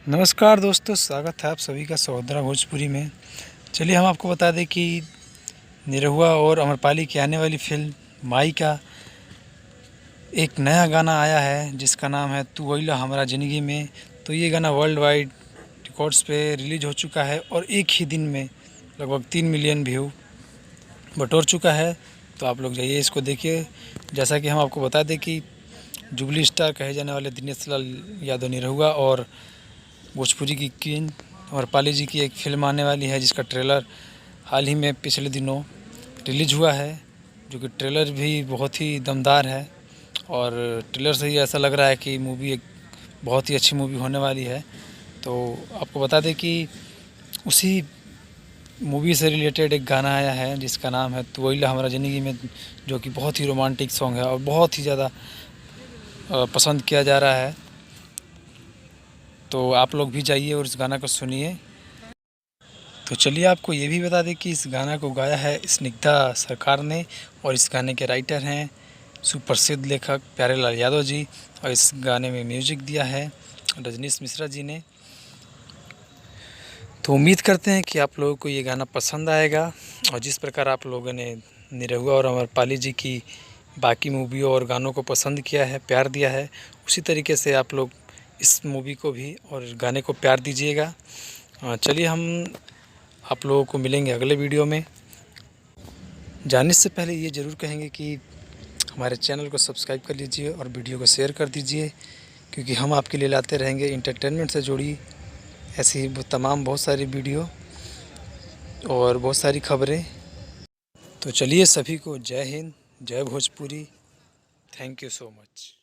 नमस्कार दोस्तों, स्वागत है आप सभी का सहोदरा भोजपुरी में। चलिए हम आपको बता दें कि निरहुआ और अमरपाली की आने वाली फिल्म माई का एक नया गाना आया है जिसका नाम है तू अइला हमरा ज़िंदगी में। तो ये गाना वर्ल्ड वाइड रिकॉर्ड्स पे रिलीज हो चुका है और एक ही दिन में लगभग 3 मिलियन व्यू बटोर चुका है। तो आप लोग जाइए इसको देखिए। जैसा कि हम आपको बता दें कि जुबली स्टार कहे जाने वाले दिनेश लाल यादव निरहुआ और भोजपुरी की क्वीन अमरपाली जी की एक फ़िल्म आने वाली है जिसका ट्रेलर हाल ही में पिछले दिनों रिलीज़ हुआ है, जो कि ट्रेलर भी बहुत ही दमदार है और ट्रेलर से ही ऐसा लग रहा है कि मूवी एक बहुत ही अच्छी मूवी होने वाली है। तो आपको बता दें कि उसी मूवी से रिलेटेड एक गाना आया है जिसका नाम है तू अइला हमरा ज़िंदगी में, जो कि बहुत ही रोमांटिक सॉन्ग है और बहुत ही ज़्यादा पसंद किया जा रहा है। तो आप लोग भी जाइए और इस गाना को सुनिए। तो चलिए आपको ये भी बता दें कि इस गाना को गाया है स्निग्धा सरकार ने और इस गाने के राइटर हैं सुप्रसिद्ध लेखक प्यारेलाल यादव जी और इस गाने में म्यूजिक दिया है रजनीश मिश्रा जी ने। तो उम्मीद करते हैं कि आप लोगों को ये गाना पसंद आएगा और जिस प्रकार आप लोगों ने निरहुआ और अमरपाली जी की बाकी मूवियों और गानों को पसंद किया है, प्यार दिया है, उसी तरीके से आप लोग इस मूवी को भी और गाने को प्यार दीजिएगा। चलिए हम आप लोगों को मिलेंगे अगले वीडियो में। जाने से पहले ये ज़रूर कहेंगे कि हमारे चैनल को सब्सक्राइब कर लीजिए और वीडियो को शेयर कर दीजिए, क्योंकि हम आपके लिए लाते रहेंगे इंटरटेनमेंट से जुड़ी ऐसी तमाम बहुत सारी वीडियो और बहुत सारी खबरें। तो चलिए सभी को जय हिंद, जय Bhojpuri. Thank you so much.